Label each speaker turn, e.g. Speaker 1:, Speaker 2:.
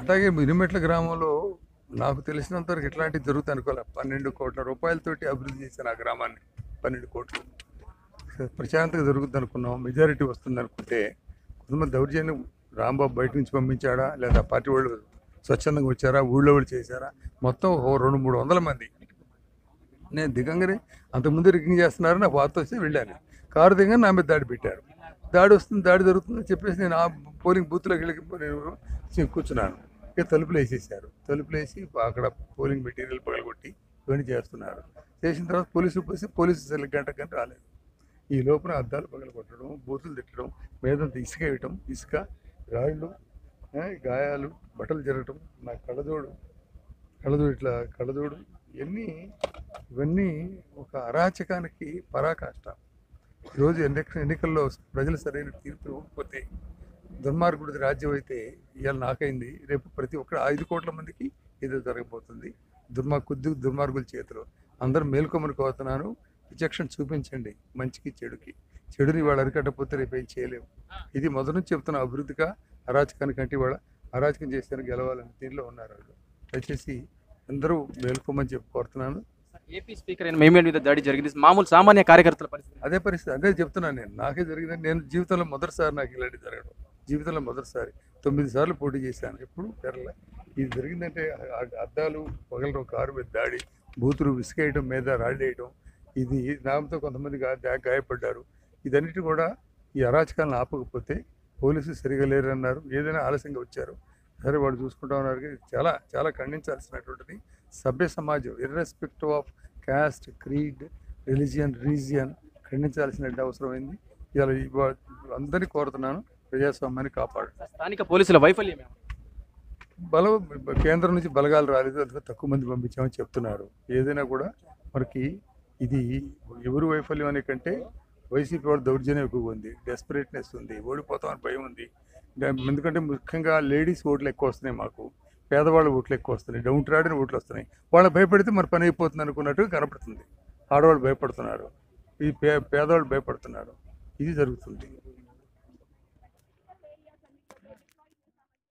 Speaker 1: అలాగే మిరిమెట్ల గ్రామంలో నాకు తెలిసినంతవరకు ఇట్లాంటివి జరుగుతాయి అనుకోవాలి. 12 కోట్ల రూపాయలతోటి అభివృద్ధి చేశాను ఆ గ్రామాన్ని. 12 కోట్లు ప్రశాంతంగా జరుగుతుంది అనుకున్నాం. మెజారిటీ వస్తుంది అనుకుంటే కొంతమంది దౌర్జన్యం రాంబాబు బయట నుంచి పంపించాడా, లేదా పార్టీ వాళ్ళు స్వచ్ఛందంగా వచ్చారా, ఊళ్ళో వాళ్ళు చేశారా, మొత్తం 200-300 మంది. నేను దిగంగానే అంతకుముందు రిగ్గింగ్ చేస్తున్నారని నాకు వార్త వస్తే వెళ్ళాను. కారు దిగంగా నా మీద దాడి పెట్టారు. దాడి వస్తుంది, దాడి జరుగుతుందని చెప్పేసి నేను ఆ పోలింగ్ బూత్లోకి వెళ్ళి నేను కూర్చున్నాను. ఇక తలుపులు వేసేసారు. తలుపులు వేసి అక్కడ పోలింగ్ మెటీరియల్ పగలగొట్టి ఇవన్నీ చేస్తున్నారు. చేసిన తర్వాత పోలీసు సెల్ గంట రాలేదు. ఈ లోపల అద్దాలు పగలగొట్టడం, బూతులు తిట్టడం, మీదంతా ఇసుక వేయటం, ఇసుక రాళ్ళు, గాయాలు, బట్టలు జరగటం, నా కళ్ళజోడు ఇవన్నీ ఒక అరాచకానికి పరాకాష్ట. ఈరోజు ఎన్నికల్లో ప్రజలు సరైన తీర్పు ఇవ్వకపోతే దుర్మార్గుడిది రాజ్యం అయితే ఇవాళ నాకైంది, రేపు ప్రతి ఒక్క 5 కోట్ల మందికి ఏదో జరగబోతుంది. దుర్మార్గుల చేతిలో అందరూ మేల్కొమని కోరుతున్నాను. విచక్షణ చూపించండి మంచికి చెడుకి. చెడుని వాళ్ళు అరికట్టకపోతే రేపు ఏం చేయలేము. ఇది మొదటి నుంచి చెప్తున్నా. అభివృద్ధిగా అరాచకానికి అంటే వాళ్ళ అరాచకం చేస్తే గెలవాలని దీనిలో ఉన్నారు వాళ్ళు. దయచేసి అందరూ మేల్కోమని చెప్పి కోరుతున్నాను.
Speaker 2: ఏపీ స్పీకర్ మీద దాడి జరిగింది. మామూలు సామాన్య కార్యకర్తల పరిస్థితి
Speaker 1: అదే పరిస్థితి. అదే చెప్తున్నాను నేను. నాకే జరిగిందని. నేను జీవితంలో మొదటిసారి నాకు ఇలాంటి జరగడం. జీవితంలో మొదటిసారి 9 సార్లు పోటీ చేశాను. ఎప్పుడు కేరళ ఇది జరిగిందంటే అద్దాలు పగలడం, కారు మీద దాడి, బూతులు విసికేయడం, మీద రాళ్ళు వేయడం, ఇది నామతో కొంతమంది గాయపడ్డారు. ఇదన్నిటి కూడా ఈ అరాచకాలను ఆపకపోతే పోలీసులు సరిగా లేరు అన్నారు. ఏదైనా ఆలస్యంగా వచ్చారు, సరే వాళ్ళు చూసుకుంటా ఉన్నారు. చాలా చాలా ఖండించాల్సినటువంటిది. సభ్య సమాజం irrespective of caste, creed, religion, region ఖండించాల్సిన అవసరమైంది. ఇవాళ అందరినీ కోరుతున్నాను, ప్రజాస్వామ్యాన్ని కాపాడు.
Speaker 2: స్థానిక పోలీసుల వైఫల్యం
Speaker 1: కేంద్రం నుంచి బలగాలు రాలేదు, అందుకే తక్కువ మంది పంపించామని చెప్తున్నారు. ఏదైనా కూడా మనకి ఇది ఎవరు వైఫల్యం అనే కంటే వైసీపీ వాడు దౌర్జన్యం ఎక్కువగా ఉంది, డెస్పరేట్నెస్ ఉంది, ఓడిపోతామని భయం ఉంది. ఎందుకంటే ముఖ్యంగా లేడీస్ ఓట్లు ఎక్కువ వస్తున్నాయి, మాకు పేదవాళ్ళ ఓట్లు ఎక్కువ వస్తున్నాయి, డౌన్ ట్రాడిన ఓట్లు వస్తున్నాయి. వాళ్ళకి భయపడితే మరి పని అయిపోతుంది అనుకున్నట్టుగా కనపడుతుంది. ఆడవాళ్ళు భయపడుతున్నారు, ఈ పేదవాళ్ళు భయపడుతున్నారు. ఇది జరుగుతుంది.